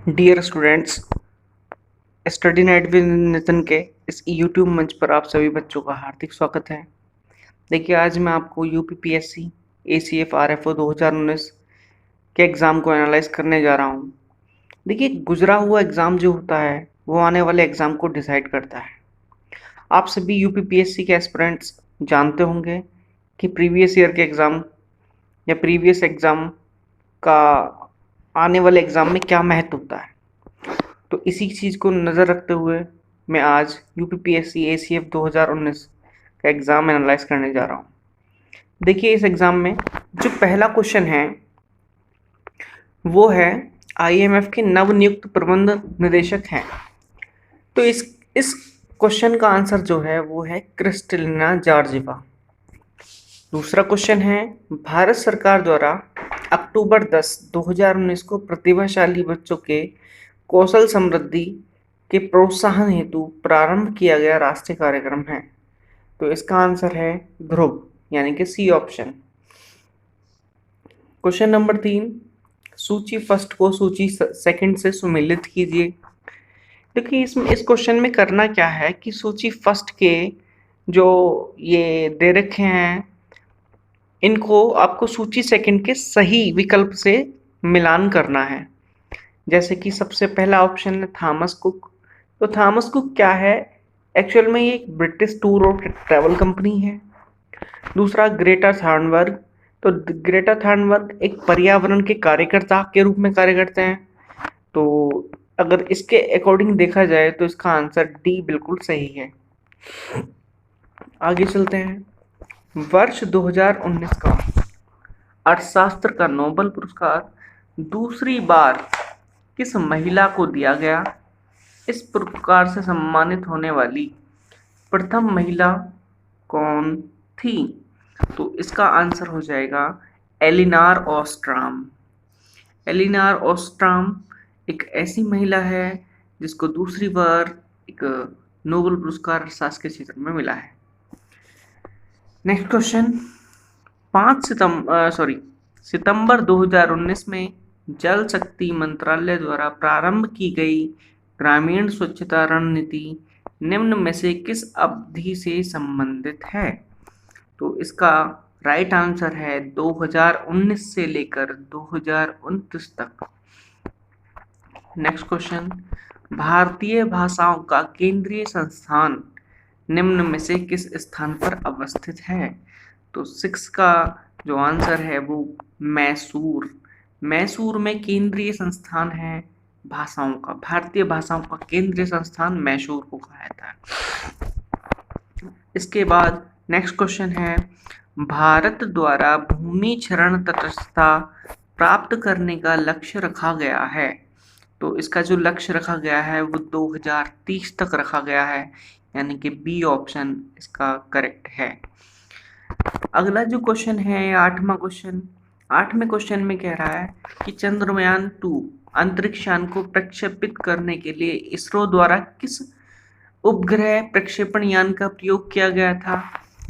Dear students, study night with Nitin के इस YouTube मंच पर आप सभी बच्चों का हार्दिक स्वागत है। देखिए, आज मैं आपको यूपीपीएससी एसीएफ आरएफओ 2019 के एग्ज़ाम को एनालाइज करने जा रहा हूँ। देखिए, गुजरा हुआ एग्ज़ाम जो होता है वो आने वाले एग्ज़ाम को डिसाइड करता है। आप सभी यूपीपीएससी के एस्पिरेंट्स जानते होंगे कि प्रीवियस ईयर के एग्ज़ाम या प्रीवियस एग्ज़ाम का आने वाले एग्ज़ाम में क्या महत्व होता है। तो इसी चीज़ को नज़र रखते हुए मैं आज यूपीपीएससी एसीएफ 2019 का एग्ज़ाम एनालाइज करने जा रहा हूँ। देखिए, इस एग्ज़ाम में जो पहला क्वेश्चन है वो है आईएमएफ के नवनियुक्त प्रबंध निदेशक हैं। तो इस क्वेश्चन का आंसर जो है वो है क्रिस्टलिना जॉर्जिवा। दूसरा क्वेश्चन है भारत सरकार द्वारा अक्टूबर 10, 2019 को प्रतिभाशाली बच्चों के कौशल समृद्धि के प्रोत्साहन हेतु प्रारंभ किया गया राष्ट्रीय कार्यक्रम है। तो इसका आंसर है ध्रुव, यानी कि सी ऑप्शन। क्वेश्चन नंबर 3, सूची फर्स्ट को सूची सेकंड से सुमेलित कीजिए। देखिए, इसमें इस क्वेश्चन में करना क्या है कि सूची फर्स्ट के जो ये दे रखे हैं इनको आपको सूची सेकंड के सही विकल्प से मिलान करना है। जैसे कि सबसे पहला ऑप्शन है थॉमस कुक। तो थॉमस कुक क्या है? एक्चुअल में ये एक ब्रिटिश टूर और ट्रैवल कंपनी है। दूसरा ग्रेटा थर्नबर्ग। तो ग्रेटा थर्नबर्ग एक पर्यावरण के कार्यकर्ता के रूप में कार्य करते हैं। तो अगर इसके अकॉर्डिंग देखा जाए तो इसका आंसर डी बिल्कुल सही है। आगे चलते हैं। वर्ष 2019 का अर्थशास्त्र का नोबेल पुरस्कार दूसरी बार किस महिला को दिया गया? इस पुरस्कार से सम्मानित होने वाली प्रथम महिला कौन थी? तो इसका आंसर हो जाएगा एलिनार ओस्ट्राम। एलिनार ओस्ट्राम एक ऐसी महिला है जिसको दूसरी बार एक नोबेल पुरस्कार अर्थशास्त्र के क्षेत्र में मिला है। नेक्स्ट क्वेश्चन, 5 सितंबर 2019 में जल शक्ति मंत्रालय द्वारा प्रारंभ की गई ग्रामीण स्वच्छता रणनीति निम्न में से किस अवधि से संबंधित है? तो इसका राइट आंसर है 2019 से लेकर 2029 तक। नेक्स्ट क्वेश्चन, भारतीय भाषाओं का केंद्रीय संस्थान निम्न में से किस स्थान पर अवस्थित है? तो 6 का जो आंसर है वो मैसूर। मैसूर में केंद्रीय संस्थान है भाषाओं का। भारतीय भाषाओं का केंद्रीय संस्थान मैसूर को कहा जाता है। इसके बाद नेक्स्ट क्वेश्चन है, भारत द्वारा भूमि क्षरण तटस्थता प्राप्त करने का लक्ष्य रखा गया है। तो इसका जो लक्ष्य रखा गया है वो 2030 तक रखा गया है, यानी कि बी ऑप्शन इसका करेक्ट है। अगला जो क्वेश्चन है 8वां क्वेश्चन। 8वें क्वेश्चन में कह रहा है कि चंद्रयान 2 अंतरिक्ष यान को प्रक्षेपित करने के लिए इसरो द्वारा किस उपग्रह प्रक्षेपण यान का प्रयोग किया गया था?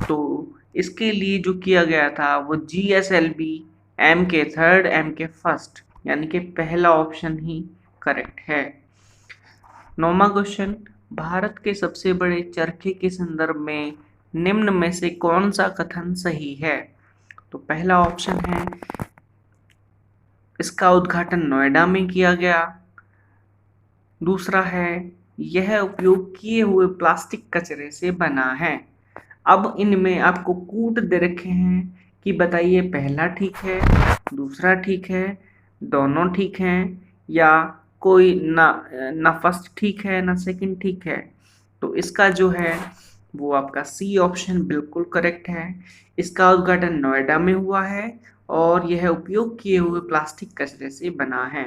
तो इसके लिए जो किया गया था वो GSLV MK3 MK1, यानी कि पहला ऑप्शन ही करेक्ट है। 9वां क्वेश्चन, भारत के सबसे बड़े चरखे के संदर्भ में निम्न में से कौन सा कथन सही है? तो पहला ऑप्शन है इसका उद्घाटन नोएडा में किया गया। दूसरा है यह उपयोग किए हुए प्लास्टिक कचरे से बना है। अब इनमें आपको कूट दे रखे हैं कि बताइए पहला ठीक है, दूसरा ठीक है, दोनों ठीक हैं, या कोई ना फर्स्ट ठीक है ना सेकंड ठीक है। तो इसका जो है वो आपका सी ऑप्शन बिल्कुल करेक्ट है। इसका उद्घाटन नोएडा में हुआ है और यह उपयोग किए हुए प्लास्टिक कचरे से बना है,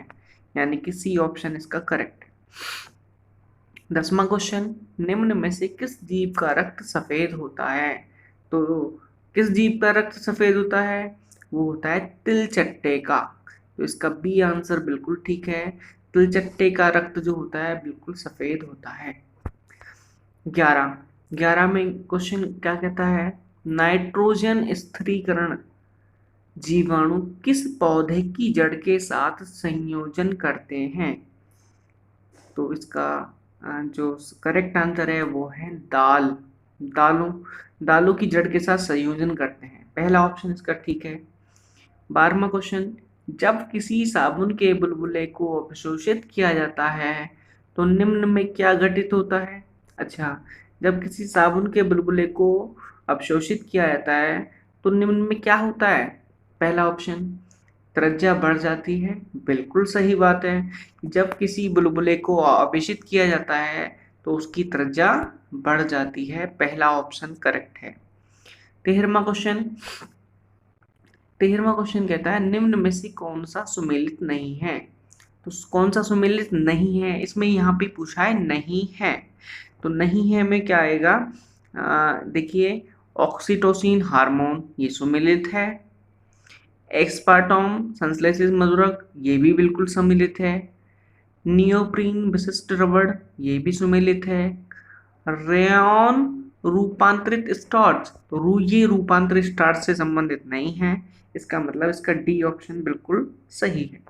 यानी कि सी ऑप्शन इसका करेक्ट है। 10वां क्वेश्चन, निम्न में से किस जीव का रक्त सफेद होता है? तो किस जीव का रक्त सफेद होता है? वो होता है तिलचट्टे का। तो इसका बी आंसर बिल्कुल ठीक है। तिलचट्टे का रक्त जो होता है बिल्कुल सफेद होता है। 11 में क्वेश्चन क्या कहता है, नाइट्रोजन स्थिरीकरण जीवाणु किस पौधे की जड़ के साथ संयोजन करते हैं? तो इसका जो करेक्ट आंसर है वो है दाल। दालों दालों की जड़ के साथ संयोजन करते हैं, पहला ऑप्शन इसका ठीक है। 12वां क्वेश्चन, जब किसी साबुन के बुलबुले को अवशोषित किया जाता है तो निम्न में क्या घटित होता है? अच्छा, जब किसी साबुन के बुलबुले को अवशोषित किया जाता है तो निम्न में क्या होता है? पहला ऑप्शन, त्रिज्या बढ़ जाती है। बिल्कुल सही बात है। जब किसी बुलबुले को आवेशित किया जाता है तो उसकी त्रिज्या बढ़ जाती है, पहला ऑप्शन करेक्ट है। 13वां क्वेश्चन कहता है निम्न में से कौन सा सुमेलित नहीं है? तो कौन सा सुमेलित नहीं है, इसमें यहाँ पे पूछा है नहीं है, तो नहीं है में क्या आएगा? देखिए, ऑक्सीटोसिन हार्मोन ये सुमेलित है। एक्सपार्टम संश्लेषित मधुरक ये भी बिल्कुल सम्मिलित है। नियोप्रीन विशिष्ट रबड़ ये भी सुमेलित है। रेयॉन रूपांतरित स्टार्च, तो ये रूपांतरित स्टार्च से संबंधित नहीं है, इसका मतलब इसका डी ऑप्शन बिल्कुल सही है।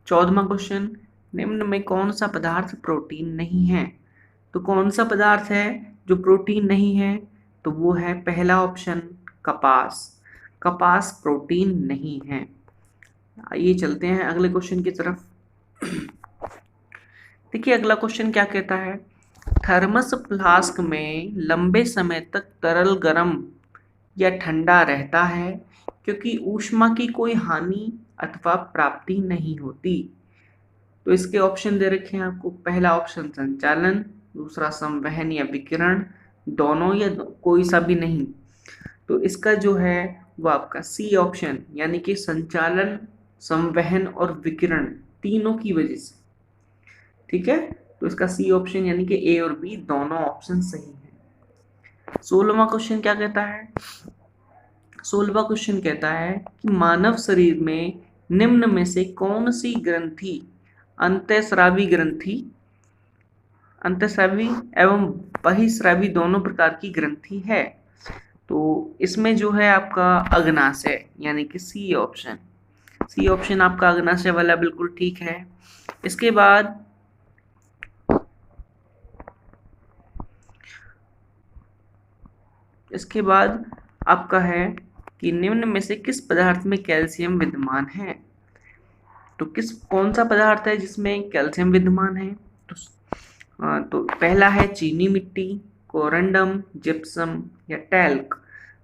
14वां क्वेश्चन, निम्न में कौन सा पदार्थ प्रोटीन नहीं है? तो कौन सा पदार्थ है जो प्रोटीन नहीं है? तो वो है पहला ऑप्शन कपास। कपास प्रोटीन नहीं है। आइए चलते हैं अगले क्वेश्चन की तरफ। देखिए अगला क्वेश्चन क्या कहता है, थर्मस फ्लास्क में लंबे समय तक तरल गर्म या ठंडा रहता है क्योंकि ऊष्मा की कोई हानि अथवा प्राप्ति नहीं होती। तो इसके ऑप्शन दे रखे हैं आपको, पहला ऑप्शन संचालन, दूसरा संवहन या विकिरण, दोनों या कोई सा भी नहीं। तो इसका जो है वो आपका सी ऑप्शन, यानी कि संचालन, संवहन और विकिरण तीनों की वजह से। ठीक है, तो इसका सी ऑप्शन यानी कि ए और बी दोनों ऑप्शन सही है। 16वां क्वेश्चन क्या कहता है? 16वां क्वेश्चन कहता है कि मानव शरीर में निम्न में से कौन सी ग्रंथि अंतःस्रावी ग्रंथि, अंतःस्रावी एवं बहिःस्रावी दोनों प्रकार की ग्रंथि है? तो इसमें जो है आपका अग्नाशय यानी कि सी ऑप्शन, सी ऑप्शन आपका अग्नाशय वाला बिल्कुल ठीक है। इसके बाद आपका है कि निम्न में से किस पदार्थ में कैल्शियम विद्यमान है? तो कौन सा पदार्थ है जिसमें कैल्शियम विद्यमान है? तो पहला है चीनी मिट्टी, कोरंडम, जिप्सम या टैल्क।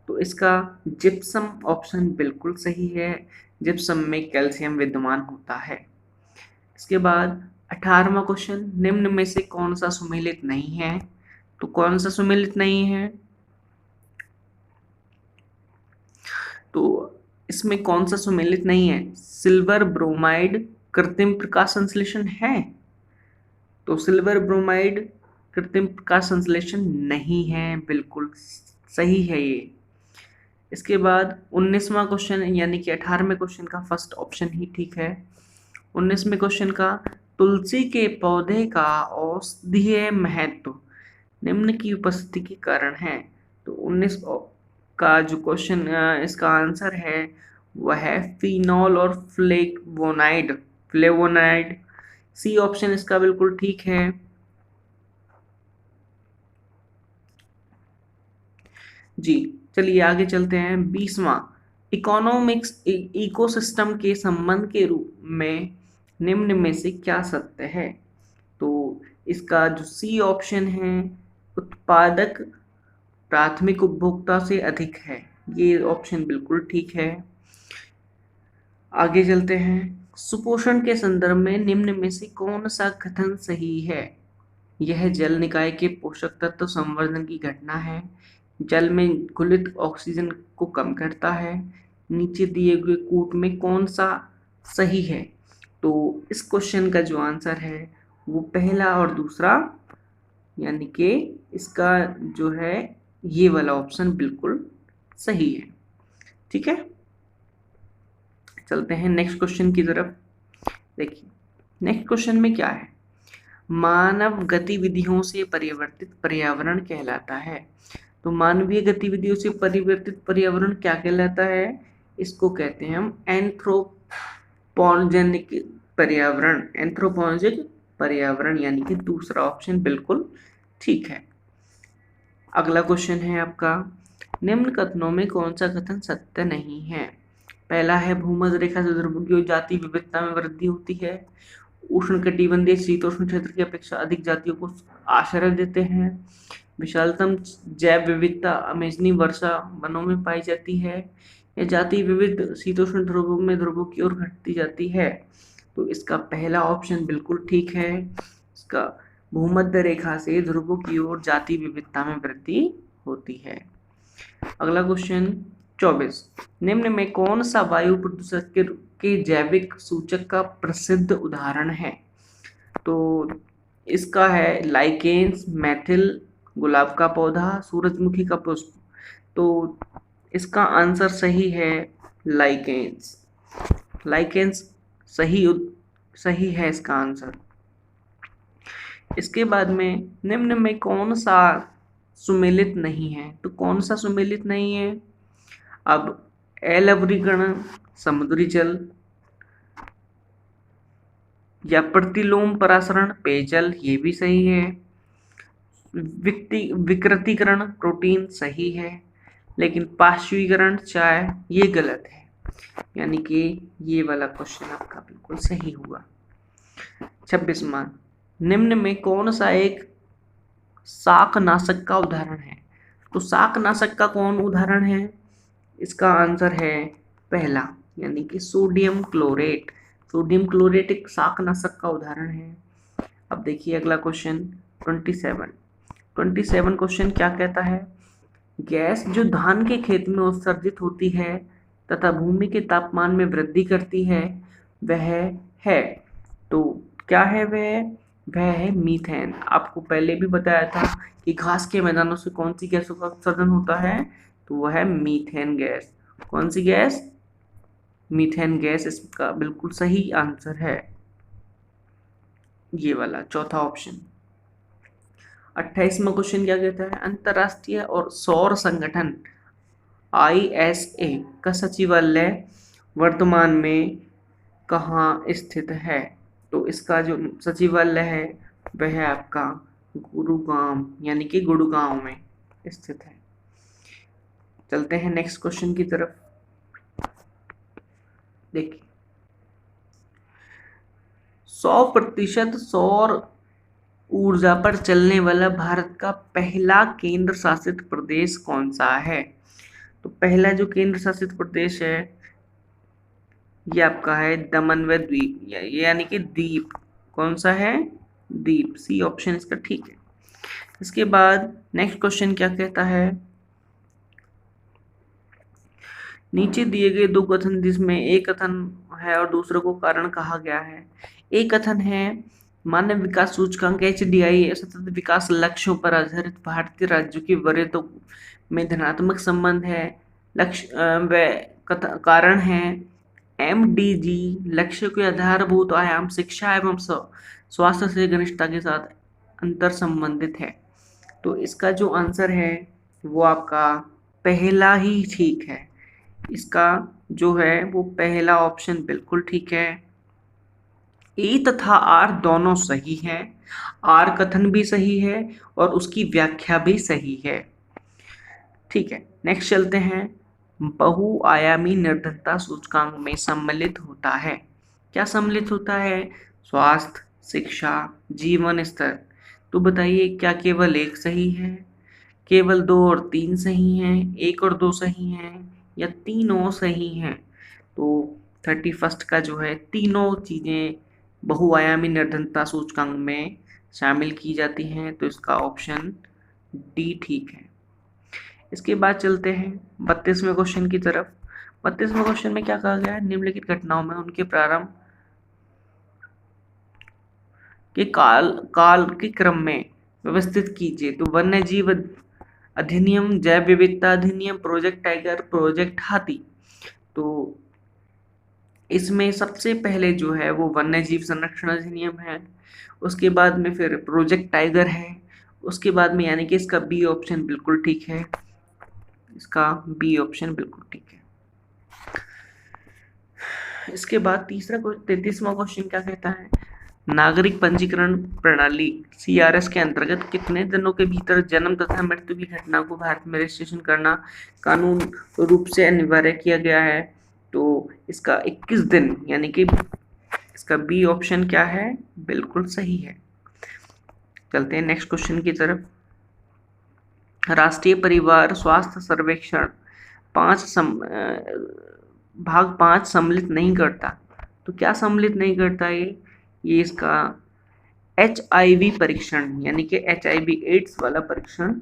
तो इसका जिप्सम ऑप्शन बिल्कुल सही है, जिप्सम में कैल्शियम विद्यमान होता है। इसके बाद 18वां क्वेश्चन, निम्न में से कौन सा सुमेलित नहीं है? तो कौन सा सुमेलित नहीं है? तो इसमें कौन सा सुमेलित नहीं है? सिल्वर ब्रोमाइड कृत्रिम प्रकाश संश्लेषण है? तो सिल्वर ब्रोमाइड कृत्रिम प्रकाश संश्लेषण नहीं है, बिल्कुल सही है ये। इसके बाद 19वां क्वेश्चन यानी कि 18वें क्वेश्चन का फर्स्ट ऑप्शन ही ठीक है। 19वें क्वेश्चन का, तुलसी के पौधे का औषधीय महत्व निम्न की उपस्थिति के कारण है। तो 19 का जो क्वेश्चन इसका आंसर है वह है फिनॉल और फ्लेवोनाइड। सी ऑप्शन इसका बिल्कुल ठीक है। जी चलिए आगे चलते हैं। 20वां, इकोनॉमिक्स इकोसिस्टम के संबंध के रूप में निम्न में से क्या सत्य है? तो इसका जो सी ऑप्शन है, उत्पादक प्राथमिक उपभोक्ता से अधिक है, ये ऑप्शन बिल्कुल ठीक है। आगे चलते हैं। सुपोषण के संदर्भ में निम्न में से कौन सा कथन सही है? यह जल निकाय के पोषक तत्व संवर्धन की घटना है, जल में घुलित ऑक्सीजन को कम करता है, नीचे दिए हुए कूट में कौन सा सही है? तो इस क्वेश्चन का जो आंसर है वो पहला और दूसरा, यानी कि इसका जो है ये वाला ऑप्शन बिल्कुल सही है। ठीक है, चलते हैं नेक्स्ट क्वेश्चन की तरफ। देखिए नेक्स्ट क्वेश्चन में क्या है, मानव गतिविधियों से परिवर्तित पर्यावरण कहलाता है। तो मानवीय गतिविधियों से परिवर्तित पर्यावरण क्या कहलाता है? इसको कहते हैं हम एंथ्रोपोजेनिक पर्यावरण, एंथ्रोपोजेनिक पर्यावरण, यानी कि दूसरा ऑप्शन बिल्कुल ठीक है। अगला क्वेश्चन है आपका, निम्न कथनों में कौन सा कथन सत्य नहीं है? पहला है भूमध्य रेखा से ध्रुवों की जाति विविधता में वृद्धि होती है। उष्णकटिबंधीय शीतोष्ण क्षेत्र की अपेक्षा अधिक जातियों को आश्रय देते हैं। विशालतम जैव विविधता अमेजनी वर्षा वनों में पाई जाती है। यह जाति विविध शीतोष्ण ध्रुवों में ध्रुवों की ओर घटती जाती है। तो इसका पहला ऑप्शन बिल्कुल ठीक है। इसका भूमध्य रेखा से ध्रुवों की ओर जाति विविधता में वृद्धि होती है। अगला क्वेश्चन 24, निम्न में कौन सा वायु प्रदूषक के जैविक सूचक का प्रसिद्ध उदाहरण है? तो इसका है लाइकेन्स, मैथिल, गुलाब का पौधा, सूरजमुखी का पुष्प। तो इसका आंसर सही है लाइकेन्स। लाइकेन्स सही है इसका आंसर। इसके बाद में निम्न में कौन सा सुमेलित नहीं है? तो कौन सा सुमेलित नहीं है? अब अलवरीकरण समुद्री जल, या प्रतिलोम परासरण पेयजल, ये भी सही है। विकृतीकरण प्रोटीन सही है, लेकिन पार्श्वीकरण चाय ये गलत है, यानी कि ये वाला क्वेश्चन आपका बिल्कुल सही हुआ। 26वां, निम्न में कौन सा एक शाकनाशक का उदाहरण है? तो शाकनाशक का कौन उदाहरण है? इसका आंसर है पहला, यानी कि सोडियम क्लोरेट। सोडियम क्लोरेट एक शाकनाशक का उदाहरण है। अब देखिए अगला क्वेश्चन 27 क्वेश्चन क्या कहता है? गैस जो धान के खेत में उत्सर्जित होती है तथा भूमि के तापमान में वृद्धि करती है वह है, तो क्या है वह है मीथेन। आपको पहले भी बताया था कि घास के मैदानों से कौन सी गैसों का उत्सर्जन होता है, तो वह है मीथेन गैस। कौन सी गैस? मीथेन गैस इसका बिल्कुल सही आंसर है, ये वाला चौथा ऑप्शन। 28वां क्वेश्चन क्या कहता है? अंतरराष्ट्रीय और सौर संगठन ISA का सचिवालय वर्तमान में कहाँ स्थित है? तो इसका जो सचिवालय है वह है आपका गुरुग्राम, यानी कि गुड़गांव में स्थित है। चलते हैं नेक्स्ट क्वेश्चन की तरफ। देखिए 100% सौर ऊर्जा पर चलने वाला भारत का पहला केंद्र शासित प्रदेश कौन सा है? तो पहला जो केंद्र शासित प्रदेश है ये आपका है दमन व द्वीप, यानी कि द्वीप। कौन सा है? द्वीप। सी ऑप्शन इसका ठीक है। इसके बाद नेक्स्ट क्वेश्चन क्या कहता है? नीचे दिए गए दो कथन जिसमें एक कथन है और दूसरे को कारण कहा गया है। एक कथन है मानव विकास सूचकांक HDI सतत विकास लक्ष्यों पर आधारित भारतीय राज्यों की वरीयता में धनात्मक संबंध है। लक्ष्य व कारण है MDG लक्ष्य के आधारभूत आयाम शिक्षा एवं स्वास्थ्य से घनिष्ठता के साथ अंतर संबंधित है। तो इसका जो आंसर है वो आपका पहला ही ठीक है। इसका जो है वो पहला ऑप्शन बिल्कुल ठीक है। ए तथा आर दोनों सही हैं। आर कथन भी सही है और उसकी व्याख्या भी सही है। ठीक है, नेक्स्ट चलते हैं। बहुआयामी निर्धनता सूचकांक में सम्मिलित होता है। क्या सम्मिलित होता है? स्वास्थ्य, शिक्षा, जीवन स्तर। तो बताइए क्या केवल एक सही है, केवल 2 और 3 सही हैं, 1 और 2 सही हैं, या तीनों सही हैं? तो 31 का जो है तीनों चीज़ें बहुआयामी निर्धनता सूचकांक में शामिल की जाती हैं, तो इसका ऑप्शन डी ठीक है। इसके बाद चलते हैं 32वें क्वेश्चन की तरफ। 32वें क्वेश्चन में क्या कहा गया है? निम्नलिखित घटनाओं में उनके प्रारंभ के काल के क्रम में व्यवस्थित कीजिए। तो वन्य जीव अधिनियम, जैव विविधता अधिनियम, प्रोजेक्ट टाइगर, प्रोजेक्ट हाथी। तो इसमें सबसे पहले जो है वो वन्य जीव संरक्षण अधिनियम है, उसके बाद में फिर प्रोजेक्ट टाइगर है, उसके बाद में यानी कि इसका बी ऑप्शन बिल्कुल ठीक है। इसका बी ऑप्शन बिल्कुल ठीक है। इसके बाद 33वां क्वेश्चन क्या कहता है, नागरिक पंजीकरण प्रणाली CRS के अंतर्गत कितने दिनों के भीतर जन्म तथा मृत्यु की घटना को भारत में रजिस्ट्रेशन करना कानून रूप से अनिवार्य किया गया है? तो इसका 21 दिन, यानी कि इसका बी ऑप्शन क्या है, बिल्कुल सही है। चलते हैं नेक्स्ट क्वेश्चन की तरफ। राष्ट्रीय परिवार स्वास्थ्य सर्वेक्षण भाग 5 सम्मिलित नहीं करता, तो क्या सम्मिलित नहीं करता ये इसका HIV परीक्षण, यानी कि HIV एड्स वाला परीक्षण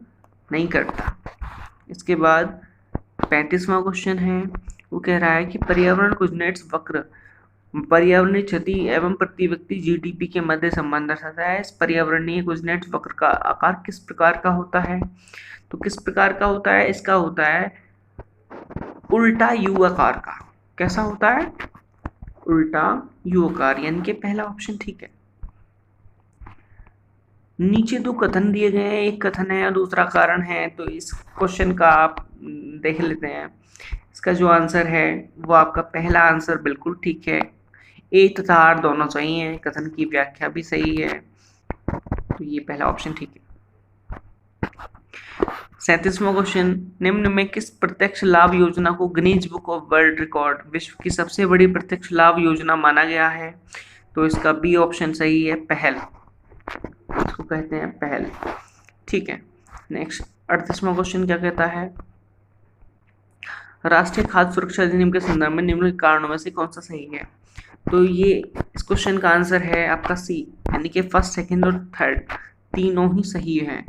नहीं करता। इसके बाद 35वां क्वेश्चन है, वो कह रहा है कि पर्यावरण कुजनेट्स वक्र पर्यावरणीय क्षति एवं प्रति व्यक्ति GDP के मध्य संबंध दर्शाता है। इस पर्यावरणीय कुजनेट्स वक्र का आकार किस प्रकार का होता है? तो किस प्रकार का होता है, इसका होता है उल्टा U आकार का। कैसा होता है? उल्टा U आकार, यानी कि पहला ऑप्शन ठीक है। नीचे दो कथन दिए गए हैं, एक कथन है और दूसरा कारण है, तो इस क्वेश्चन का आप देख लेते हैं। इसका जो आंसर है वो आपका पहला आंसर बिल्कुल ठीक है। ए तथा आर दोनों सही हैं, कथन की व्याख्या भी सही है, तो ये पहला ऑप्शन ठीक है। 37वां क्वेश्चन, निम्न में किस प्रत्यक्ष लाभ योजना को Guinness book of world record विश्व की सबसे बड़ी प्रत्यक्ष लाभ योजना माना गया है? तो इसका बी ऑप्शन सही है, पहल, इसको कहते हैं पहल। ठीक है। नेक्स्ट 38वां क्वेश्चन क्या कहता है, राष्ट्रीय खाद्य सुरक्षा अधिनियम के संदर्भ में निम्नलिखित कारणों में से कौन सा सही है? तो ये इस क्वेश्चन का आंसर है आपका सी, यानी कि फर्स्ट, सेकंड और थर्ड तीनों ही सही है।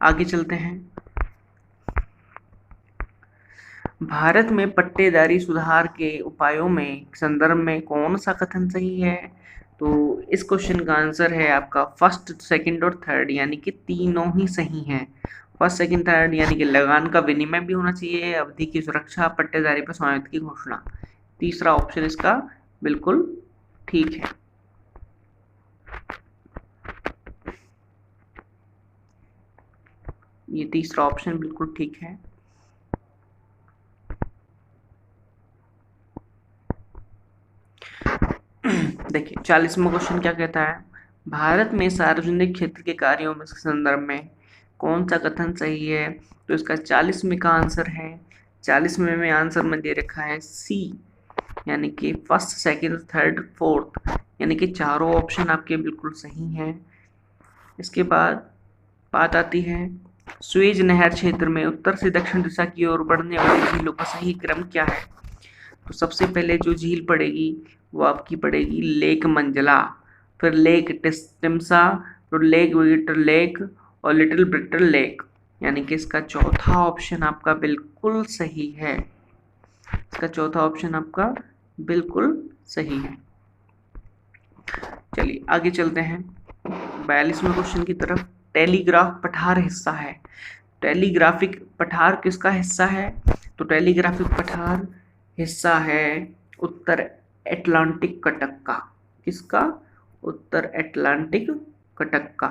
आगे चलते हैं। भारत में पट्टेदारी सुधार के उपायों में संदर्भ में कौन सा कथन सही है? तो इस क्वेश्चन का आंसर है आपका फर्स्ट, सेकंड और थर्ड, यानी कि तीनों ही सही हैं। फर्स्ट, सेकंड, थर्ड, यानी कि लगान का विनिमय भी होना चाहिए, अवधि की सुरक्षा, पट्टेदारी पर स्वामित्व की घोषणा। तीसरा ऑप्शन इसका बिल्कुल ठीक है। ये तीसरा ऑप्शन बिल्कुल ठीक है। देखिए 40वां क्वेश्चन क्या कहता है, भारत में सार्वजनिक क्षेत्र के कार्यों में संदर्भ में कौन सा कथन सही है? तो इसका 40वें का आंसर है, 40वें में आंसर में दे रखा है सी, यानी कि फर्स्ट, सेकंड, थर्ड, फोर्थ, यानी कि चारों ऑप्शन आपके बिल्कुल सही हैं। इसके बाद बात आती है स्वेज नहर क्षेत्र में उत्तर से दक्षिण दिशा की ओर बढ़ने वाली झीलों का सही क्रम क्या है? तो सबसे पहले जो झील पड़ेगी वो आपकी पड़ेगी लेक मंजला, फिर लेक टिम्सा, फिर लेक विक्टर लेक और लिटिल ब्रिटल लेक, यानी कि इसका चौथा ऑप्शन आपका बिल्कुल सही है। इसका चौथा ऑप्शन आपका बिल्कुल सही है। चलिए आगे चलते हैं 42वें क्वेश्चन की तरफ। टेलीग्राफ पठार हिस्सा है, टेलीग्राफिक पठार किसका हिस्सा है? तो टेलीग्राफिक पठार हिस्सा है उत्तर अटलांटिक कटक का। किसका? उत्तर अटलांटिक कटक का।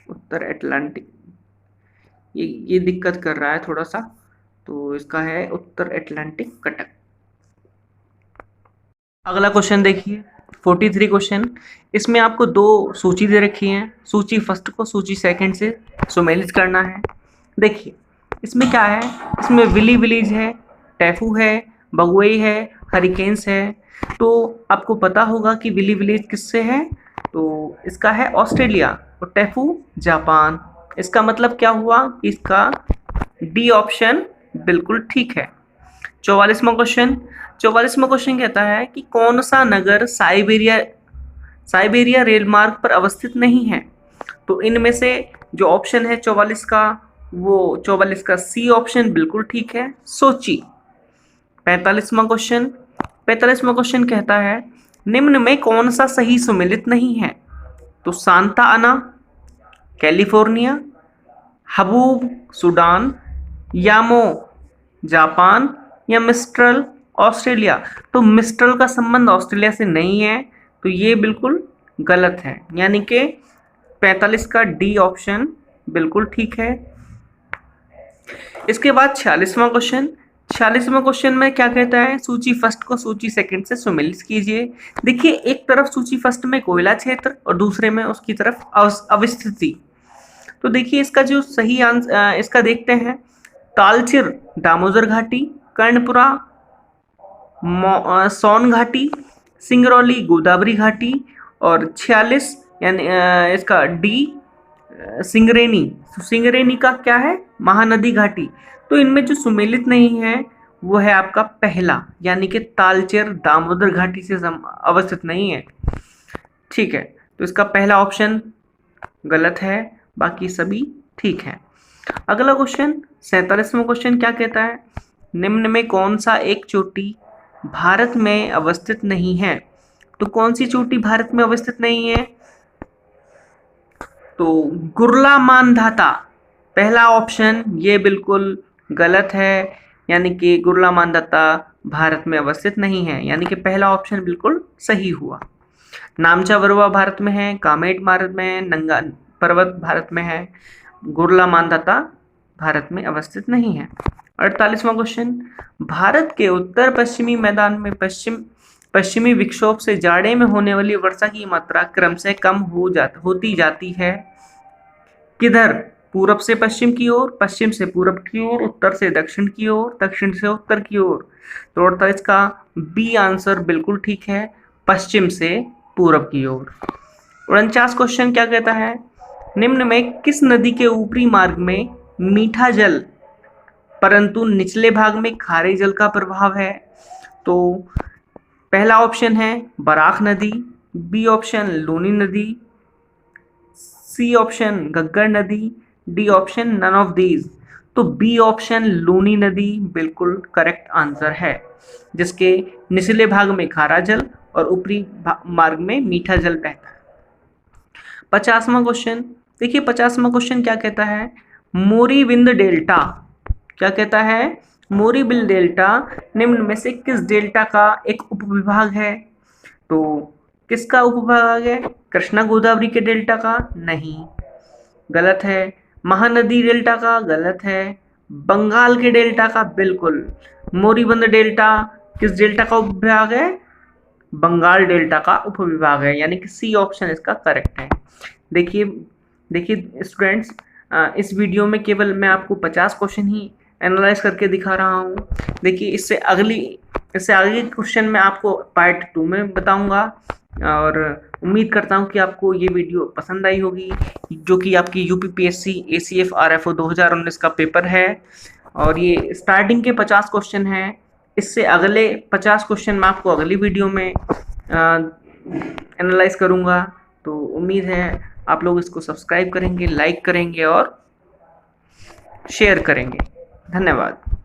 उत्तर अटलांटिक, ये दिक्कत कर रहा है थोड़ा सा, तो इसका है उत्तर अटलांटिक कटक। अगला क्वेश्चन देखिए 43 क्वेश्चन, इसमें आपको दो सूची दे रखी है, सूची फर्स्ट को सूची सेकंड से सुमेलित करना है। देखिए इसमें क्या है, इसमें विली विलीज है, टैफू है, बगुई है, हरिकेन्स है। तो आपको पता होगा कि विली विलीज किससे है, तो इसका है ऑस्ट्रेलिया और टैफू जापान। इसका मतलब क्या हुआ, इसका डी ऑप्शन बिल्कुल ठीक है। 44वां क्वेश्चन कहता है कि कौन सा नगर साइबेरिया रेल मार्ग पर अवस्थित नहीं है? तो इनमें से जो ऑप्शन है 44 का, वो 44 का सी ऑप्शन बिल्कुल ठीक है, सोची। 45वां क्वेश्चन कहता है निम्न में कौन सा सही सुमेलित नहीं है? तो सांता आना कैलिफोर्निया, हबूब सूडान, यामो जापान या मिस्ट्रल ऑस्ट्रेलिया। तो मिस्ट्रल का संबंध ऑस्ट्रेलिया से नहीं है, तो ये बिल्कुल गलत है, यानी कि 45 का डी ऑप्शन बिल्कुल ठीक है। इसके बाद 46वां 46वां क्वेश्चन में क्या कहता है, सूची फर्स्ट को सूची सेकंड से सुमेलित कीजिए। देखिए एक तरफ सूची फर्स्ट में कोयला क्षेत्र और दूसरे में उसकी तरफ अवस्थिति। तो देखिए इसका जो सही आंसर इसका देखते हैं, तालचिर दामोदर घाटी, कर्णपुरा सोन घाटी, सिंगरौली गोदावरी घाटी और 46 यानी इसका डी सिंगरेनी। सिंगरेनी का क्या है, महानदी घाटी। तो इनमें जो सुमेलित नहीं है वो है आपका पहला, यानी कि तालचेर दामोदर घाटी से अवस्थित नहीं है। ठीक है, तो इसका पहला ऑप्शन गलत है, बाकी सभी ठीक है। अगला क्वेश्चन 47वां क्वेश्चन क्या कहता है, निम्न में कौन सा एक चोटी भारत में अवस्थित नहीं है। तो कौन सी चोटी भारत में अवस्थित नहीं है, तो गुरला मानधाता पहला ऑप्शन ये बिल्कुल गलत है, यानी कि गुरला मानधाता भारत में अवस्थित नहीं है, यानी कि पहला ऑप्शन बिल्कुल सही हुआ। नामचा वरुआ भारत में है, कामेट भारत में है, नंगा पर्वत भारत में है, गुरला मानधाता भारत में अवस्थित नहीं है। 48वां क्वेश्चन, भारत के उत्तर पश्चिमी मैदान में पश्चिमी विक्षोभ से जाड़े में होने वाली वर्षा की मात्रा क्रम से कम होती जाती है किधर, पूरब से पश्चिम की ओर, पश्चिम से पूरब की ओर, उत्तर से दक्षिण की ओर, दक्षिण से उत्तर की ओर। तो 48 का बी आंसर बिल्कुल ठीक है, पश्चिम से पूरब की ओर। 49 क्वेश्चन क्या कहता है, निम्न में किस नदी के ऊपरी मार्ग में मीठा जल परंतु निचले भाग में खारे जल का प्रभाव है। तो पहला ऑप्शन है बराक नदी, बी ऑप्शन लूनी नदी, सी ऑप्शन घग्गर नदी, D option none of these. तो बी ऑप्शन लूनी नदी बिल्कुल करेक्ट आंसर है, जिसके निचले भाग में खारा जल और ऊपरी मार्ग में मीठा जल बहता है। 50वां क्वेश्चन देखिए, 50वां क्वेश्चन क्या कहता है, मोरीबिंद डेल्टा क्या कहता है, मोरीबिंद डेल्टा निम्न में से किस डेल्टा का एक उपविभाग है। तो किसका उपविभाग है, कृष्णा गोदावरी के डेल्टा का, नहीं गलत है। महानदी डेल्टा का, गलत है। बंगाल के डेल्टा का, बिल्कुल। मोरीबंद डेल्टा किस डेल्टा का उपविभाग है, बंगाल डेल्टा का उपविभाग है, यानी कि सी ऑप्शन इसका करेक्ट है। देखिए स्टूडेंट्स, इस वीडियो में केवल मैं आपको 50 क्वेश्चन ही एनालाइज करके दिखा रहा हूँ। देखिए इससे आगे क्वेश्चन मैं आपको पार्ट 2 में बताऊंगा, और उम्मीद करता हूँ कि आपको ये वीडियो पसंद आई होगी, जो कि आपकी यूपीपीएससी एसीएफ आरएफओ 2019 का पेपर है। और ये स्टार्टिंग के 50 क्वेश्चन हैं, इससे अगले 50 क्वेश्चन मैं आपको अगली वीडियो में एनालाइज करूँगा। तो उम्मीद है आप लोग इसको सब्सक्राइब करेंगे, लाइक करेंगे और शेयर करेंगे। धन्यवाद।